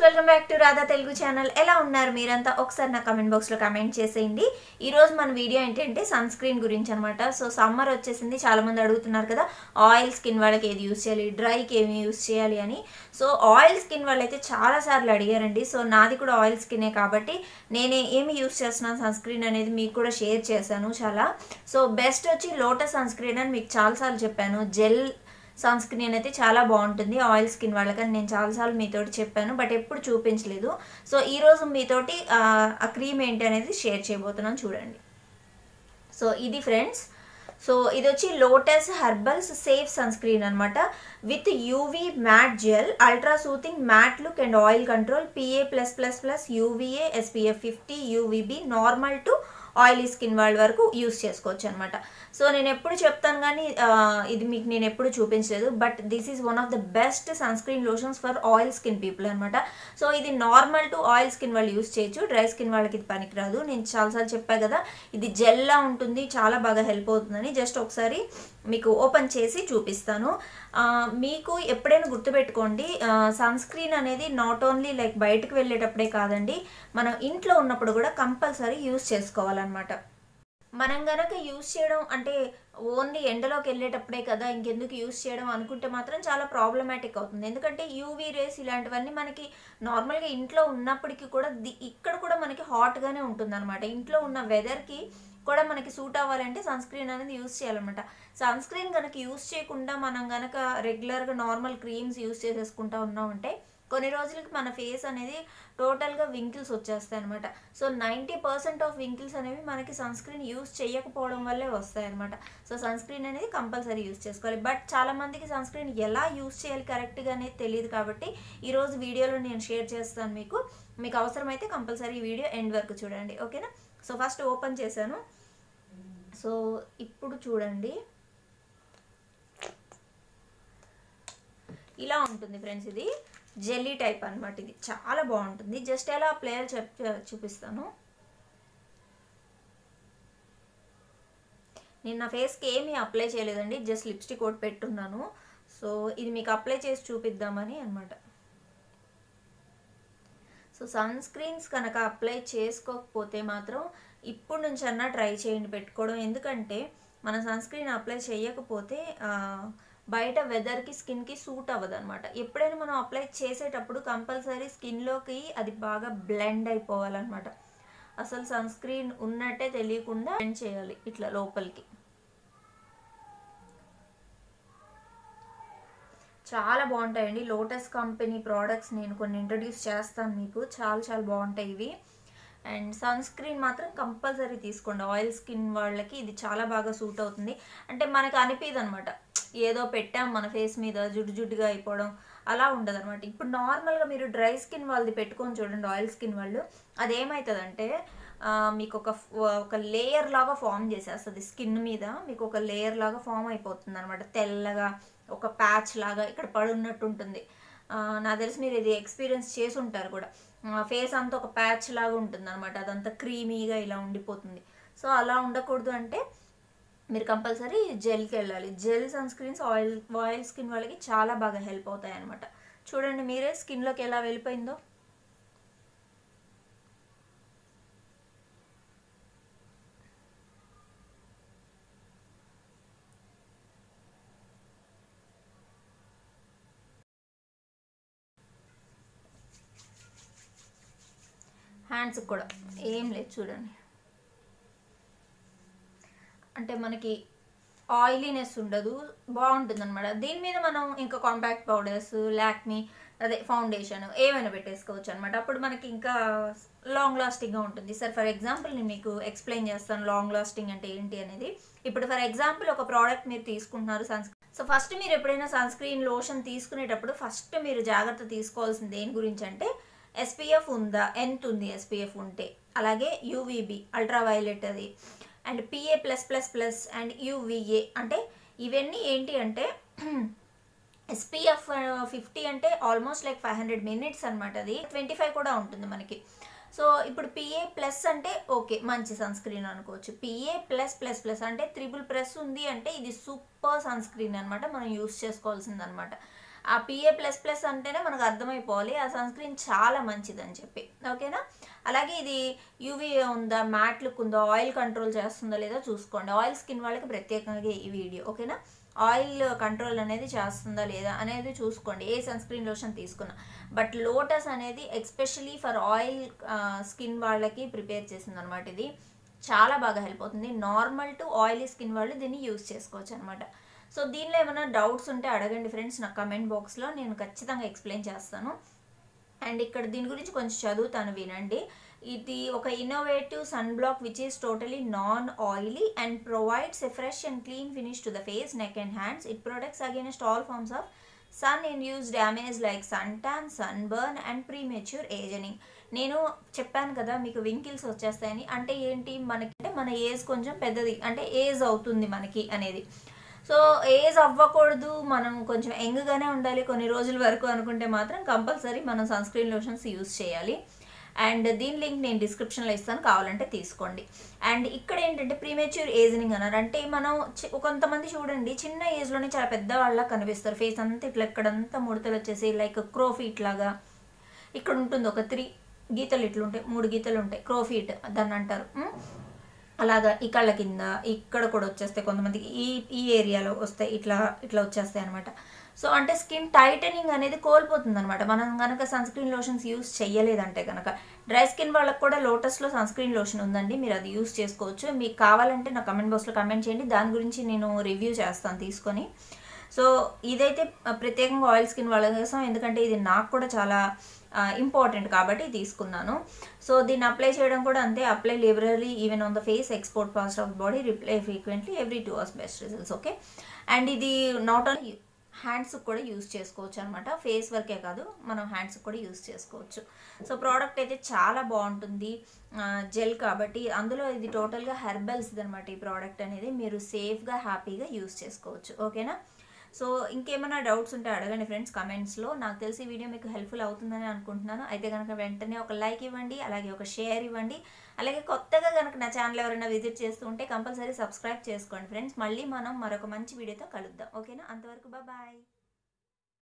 Welcome back to Radha Telugu channel. ఎలా ఉన్నారు మీరంతా? ఒకసారి నా కమెంట్ బాక్స్లో కమెంట్ చేసేయండి. ఈరోజు మన వీడియో ఏంటంటే సన్ స్క్రీన్ గురించి అనమాట. సో సమ్మర్ వచ్చేసింది, చాలామంది అడుగుతున్నారు కదా ఆయిల్ స్కిన్ వాళ్ళకి ఏది యూస్ చేయాలి, డ్రైకి ఏమి యూస్ చేయాలి అని. సో ఆయిల్ స్కిన్ వాళ్ళైతే చాలాసార్లు అడిగారండి. సో నాది కూడా ఆయిల్ స్కిన్నే కాబట్టి నేనే ఏమి యూస్ చేస్తున్నాను సన్ స్క్రీన్ అనేది మీకు కూడా షేర్ చేశాను చాలా. సో బెస్ట్ వచ్చి లోటస్ సన్ స్క్రీన్ అని మీకు చాలాసార్లు చెప్పాను. జెల్ సన్ స్క్రీన్ అయితే చాలా బాగుంటుంది ఆయిల్ స్కిన్ వాళ్ళకని నేను చాలాసార్లు మీతోటి చెప్పాను, బట్ ఎప్పుడు చూపించలేదు. సో ఈరోజు మీతోటి ఆ క్రీమ్ ఏంటి అనేది షేర్ చేయబోతున్నాను, చూడండి. సో ఇది ఫ్రెండ్స్, సో ఇది వచ్చి Lotus Herbals safe sun screen అనమాట. With UV matte gel, ultra soothing matte look and oil control, PA+++, UVA, SPF 50, UVB, normal to oily skin వాళ్ళ వరకు యూస్ చేసుకోవచ్చు అనమాట. సో నేను ఎప్పుడు చెప్తాను కానీ ఇది మీకు నేను ఎప్పుడు చూపించలేదు, but this is one of the best sun screen lotions for oil skin people అనమాట. సో ఇది నార్మల్ టు ఆయిల్ స్కిన్ వాళ్ళు యూస్ చేయొచ్చు, డ్రై స్కిన్ వాళ్ళకి ఇది పనికిరాదు. నేను చాలాసార్లు చెప్పాను కదా ఇది జెల్లా ఉంటుంది, చాలా బాగా హెల్ప్ అవుతుందని. జస్ట్ ఒకసారి మీకు ఓపెన్ చేసి చూపిస్తాను. మీకు ఎప్పుడైనా గుర్తుపెట్టుకోండి, సన్ స్క్రీన్ అనేది నాట్ ఓన్లీ లైక్ బయటకు వెళ్ళేటప్పుడే కాదండి, మనం ఇంట్లో ఉన్నప్పుడు కూడా కంపల్సరీ యూస్ చేసుకోవాలన్నమాట. మనం గనక యూస్ చేయడం అంటే ఓన్లీ ఎండలోకి వెళ్ళేటప్పుడే కదా ఇంకెందుకు యూస్ చేయడం అనుకుంటే మాత్రం చాలా ప్రాబ్లమాటిక్ అవుతుంది. ఎందుకంటే యూవీ రేస్ ఇలాంటివన్నీ మనకి నార్మల్గా ఇంట్లో ఉన్నప్పటికీ కూడా ఇక్కడ కూడా మనకి హాట్గానే ఉంటుంది అనమాట. ఇంట్లో ఉన్న వెదర్కి కూడా మనకి సూట్ అవ్వాలంటే సన్ స్క్రీన్ అనేది యూస్ చేయాలన్నమాట. సన్ స్క్రీన్ కనుక యూస్ చేయకుండా మనం కనుక రెగ్యులర్గా నార్మల్ క్రీమ్స్ యూస్ చేసేసుకుంటా ఉన్నామంటే కొన్ని రోజులకి మన ఫేస్ అనేది టోటల్గా వింకిల్స్ వచ్చేస్తాయి అనమాట. సో 90% ఆఫ్ వింకిల్స్ అనేవి మనకి సన్ స్క్రీన్ యూస్ చేయకపోవడం వల్లే వస్తాయి అనమాట. సో సన్ స్క్రీన్ అనేది కంపల్సరీ యూస్ చేసుకోవాలి. బట్ చాలామందికి సన్ స్క్రీన్ ఎలా యూస్ చేయాలి కరెక్ట్గా అనేది తెలియదు కాబట్టి ఈరోజు వీడియోలో నేను షేర్ చేస్తాను మీకు అవసరమైతే కంపల్సరీ వీడియో ఎండ్ వరకు చూడండి, ఓకేనా. సో ఫస్ట్ ఓపెన్ చేశాను. సో ఇప్పుడు చూడండి, ఇలా ఉంటుంది ఫ్రెండ్స్. ఇది జెల్లీ టైప్ అనమాట. ఇది చాలా బాగుంటుంది. జస్ట్ ఎలా అప్లై చూపిస్తాను. నేను నా ఫేస్కి ఏమీ అప్లై చేయలేదండి, జస్ట్ లిప్స్టిక్ ఒకటి పెట్టున్నాను. సో ఇది మీకు అప్లై చేసి చూపిద్దామని అనమాట. సో సన్ స్క్రీన్స్ కనుక అప్లై చేసుకోకపోతే మాత్రం ఇప్పుడు నుంచి అన్నా ట్రై చేయండి పెట్టుకోవడం. ఎందుకంటే మన సన్ స్క్రీన్ అప్లై చేయకపోతే బయట వెదర్కి స్కిన్కి సూట్ అవ్వదు అనమాట. ఎప్పుడైనా మనం అప్లై చేసేటప్పుడు కంపల్సరీ స్కిన్లోకి అది బాగా బ్లెండ్ అయిపోవాలన్నమాట. అసలు సన్ స్క్రీన్ ఉన్నట్టే తెలియకుండా బ్లెండ్ చేయాలి ఇట్లా లోపలికి. చాలా బాగుంటాయండి లోటస్ కంపెనీ ప్రోడక్ట్స్, నేను కొన్ని ఇంట్రడ్యూస్ చేస్తాను మీకు. చాలా చాలా బాగుంటాయి ఇవి. అండ్ సన్ స్క్రీన్ మాత్రం కంపల్సరీ తీసుకోండి. ఆయిల్ స్కిన్ వాళ్ళకి ఇది చాలా బాగా సూట్ అవుతుంది. అంటే మనకు అనిపించదు అనమాట ఏదో పెట్టాం మన ఫేస్ మీద జుడ్డుగా అయిపోవడం అలా ఉండదు అనమాట. ఇప్పుడు నార్మల్గా మీరు డ్రై స్కిన్ వాళ్ళది పెట్టుకొని చూడండి, ఆయిల్ స్కిన్ వాళ్ళు, అదేమవుతుందంటే మీకు ఒక లేయర్ లాగా ఫామ్ చేసేస్తుంది స్కిన్ మీద. మీకు ఒక లేయర్ లాగా ఫామ్ అయిపోతుంది అనమాట, తెల్లగా ఒక ప్యాచ్ లాగా ఇక్కడ పడున్నట్టు ఉంటుంది. నాకు తెలిసి మీరు ఇది ఎక్స్పీరియన్స్ చేసి ఉంటారు కూడా. ఫేస్ అంతా ఒక ప్యాచ్ లాగా ఉంటుంది అనమాట, అదంతా క్రీమీగా ఇలా ఉండిపోతుంది. సో అలా ఉండకూడదు అంటే మీరు కంపల్సరీ జెల్కి వెళ్ళాలి. Gel sunscreens oil skin వాళ్ళకి చాలా బాగా హెల్ప్ అవుతాయి అనమాట. చూడండి మీరే స్కిన్లోకి ఎలా వెళ్ళిపోయిందో. హ్యాండ్స్కి కూడా ఏం లేదు చూడండి, అంటే మనకి ఆయిలీనెస్ ఉండదు, బాగుంటుంది అనమాట. దీని మీద మనం ఇంకా కాంపాక్ట్ పౌడర్స్, లాక్మీ అదే ఫౌండేషన్ ఏమైనా పెట్టేసుకోవచ్చు అనమాట. అప్పుడు మనకి ఇంకా లాంగ్ లాస్టింగ్గా ఉంటుంది. సార్ ఫర్ ఎగ్జాంపుల్ నేను మీకు ఎక్స్ప్లెయిన్ చేస్తాను లాంగ్ లాస్టింగ్ అంటే ఏంటి అనేది. ఇప్పుడు ఫర్ ఎగ్జాంపుల్ ఒక ప్రోడక్ట్ మీరు తీసుకుంటున్నారు సో ఫస్ట్ మీరు ఎప్పుడైనా సన్ స్క్రీన్ లోషన్ తీసుకునేటప్పుడు ఫస్ట్ మీరు జాగ్రత్త తీసుకోవాల్సింది దేని గురించి అంటే SPF ఉందా, ఎంత ఉంది SPF ఉంటే, అలాగే UVB అల్ట్రా వైలెట్ అది, అండ్ PA+++ అండ్ UVA. అంటే ఇవన్నీ ఏంటి అంటే SPF 50 అంటే ఆల్మోస్ట్ లైక్ 500 మినిట్స్ అనమాట. అది 25 కూడా ఉంటుంది మనకి. సో ఇప్పుడు PA+ అంటే ఓకే మంచి సన్ స్క్రీన్ అనుకోవచ్చు. PA+++ అంటే 3++ ఉంది అంటే ఇది సూపర్ సన్ స్క్రీన్ అనమాట, మనం యూస్ చేసుకోవాల్సింది అనమాట. ఆ PA++ అంటేనే మనకు అర్థమైపోవాలి ఆ సన్ స్క్రీన్ చాలా మంచిదని చెప్పి, ఓకేనా. అలాగే ఇది యూవీ ఉందా, మ్యాట్ లుక్ ఉందా, ఆయిల్ కంట్రోల్ చేస్తుందో లేదో చూసుకోండి. ఆయిల్ స్కిన్ వాళ్ళకి ప్రత్యేకంగా ఈ వీడియో, ఓకేనా. ఆయిల్ కంట్రోల్ అనేది చేస్తుందా లేదా అనేది చూసుకోండి ఏ సన్ స్క్రీన్ లోషన్ తీసుకున్నా. బట్ లోటస్ అనేది ఎస్పెషలీ ఫర్ ఆయిల్ స్కిన్ వాళ్ళకి ప్రిపేర్ చేసింది అనమాట. ఇది చాలా బాగా హెల్ప్ అవుతుంది. నార్మల్ టు ఆయిలీ స్కిన్ వాళ్ళు దీన్ని యూస్ చేసుకోవచ్చు అనమాట. సో దీనిలో ఏమైనా డౌట్స్ ఉంటే అడగండి ఫ్రెండ్స్ నా కమెంట్ బాక్స్లో, నేను ఖచ్చితంగా ఎక్స్ప్లెయిన్ చేస్తాను. అండ్ ఇక్కడ దీని గురించి కొంచెం చదువుతాను, వినండి. ఇది ఒక innovative sunblock which is totally non oily and provides a fresh and clean finish to the face, neck and hands. It protects against all forms of sun induce damage like suntan, sunburn and premature ageing. నేను చెప్పాను కదా మీకు wrinkles వచ్చేస్తాయని. అంటే ఏంటి, మనకి అంటే మన age కొంచెం పెద్దది, అంటే ఏజ్ అవుతుంది మనకి అనేది. సో ఏజ్ అవ్వకూడదు, మనం కొంచెం యంగ్గానే ఉండాలి కొన్ని రోజుల వరకు అనుకుంటే మాత్రం కంపల్సరీ మనం సన్ స్క్రీన్ లోషన్స్ యూస్ చేయాలి. అండ్ దీని లింక్ నేను డిస్క్రిప్షన్లో ఇస్తాను, కావాలంటే తీసుకోండి. అండ్ ఇక్కడ ఏంటంటే ప్రీమెచ్యూర్ ఏజింగ్ అన్నారు. అంటే మనం కొంతమంది చూడండి చిన్న ఏజ్లోనే చాలా పెద్దవాళ్ళ కనిపిస్తారు. ఫేస్ అంతా ఇట్లా ఇక్కడంతా ముడతలు వచ్చేసి లైక్ క్రోఫీట్ లాగా ఇక్కడ ఉంటుంది. ఒక 3 గీతలు ఇట్లుంటాయి, 3 గీతలు ఉంటాయి, క్రోఫీట్ దాన్ని అంటారు. అలాగా ఈ కళ్ళ కింద ఇక్కడ కూడా వచ్చేస్తాయి కొంతమందికి, ఈ ఏరియాలో వస్తాయి, ఇట్లా ఇట్లా వచ్చేస్తాయి అనమాట. సో అంటే స్కిన్ టైటనింగ్ అనేది కోల్పోతుంది అనమాట మనం కనుక సన్ స్క్రీన్ లోషన్స్ యూస్ చేయలేదంటే కనుక. డ్రై స్కిన్ వాళ్ళకి కూడా లోటస్లో సన్ స్క్రీన్ లోషన్ ఉందండి, మీరు అది యూస్ చేసుకోవచ్చు. మీకు కావాలంటే నా కమెంట్ బాక్స్లో కమెంట్ చేయండి, దాని గురించి నేను రివ్యూ చేస్తాను తీసుకొని. సో ఇదైతే ప్రత్యేకంగా ఆయిల్ స్కిన్ వాళ్ళ కోసం, ఎందుకంటే ఇది నాకు కూడా చాలా ఇంపార్టెంట్ కాబట్టి తీసుకున్నాను. సో దీన్ని అప్లై చేయడం కూడా అంతే, apply liberally even on the face, exposed parts of body, reapply frequently every 2 hours, best results, okay. And ఇది నాట్ ఓన్లీ హ్యాండ్స్కి కూడా యూస్ చేసుకోవచ్చు అనమాట, ఫేస్ వరకే కాదు మనం హ్యాండ్స్కి కూడా యూస్ చేసుకోవచ్చు. సో ప్రోడక్ట్ అయితే చాలా బాగుంటుంది, జెల్ కాబట్టి. అందులో ఇది టోటల్గా హెర్బల్స్ అనమాట ఈ ప్రోడక్ట్ అనేది, మీరు సేఫ్గా హ్యాపీగా యూస్ చేసుకోవచ్చు, ఓకేనా. సో ఇంకేమైనా డౌట్స్ ఉంటే అడగండి ఫ్రెండ్స్ కమెంట్స్లో. నాకు తెలిసి ఈ వీడియో మీకు హెల్ప్ఫుల్ అవుతుందని అనుకుంటున్నాను. అయితే కనుక వెంటనే ఒక లైక్ ఇవ్వండి, అలాగే ఒక షేర్ ఇవ్వండి. అలాగే కొత్తగా కనుక నా ఛానల్ ఎవరైనా విజిట్ చేస్తూ ఉంటే కంపల్సరీ సబ్స్క్రైబ్ చేసుకోండి ఫ్రెండ్స్. మళ్ళీ మనం మరొక మంచి వీడియోతో కలుద్దాం, ఓకేనా. అంతవరకు బాయ్.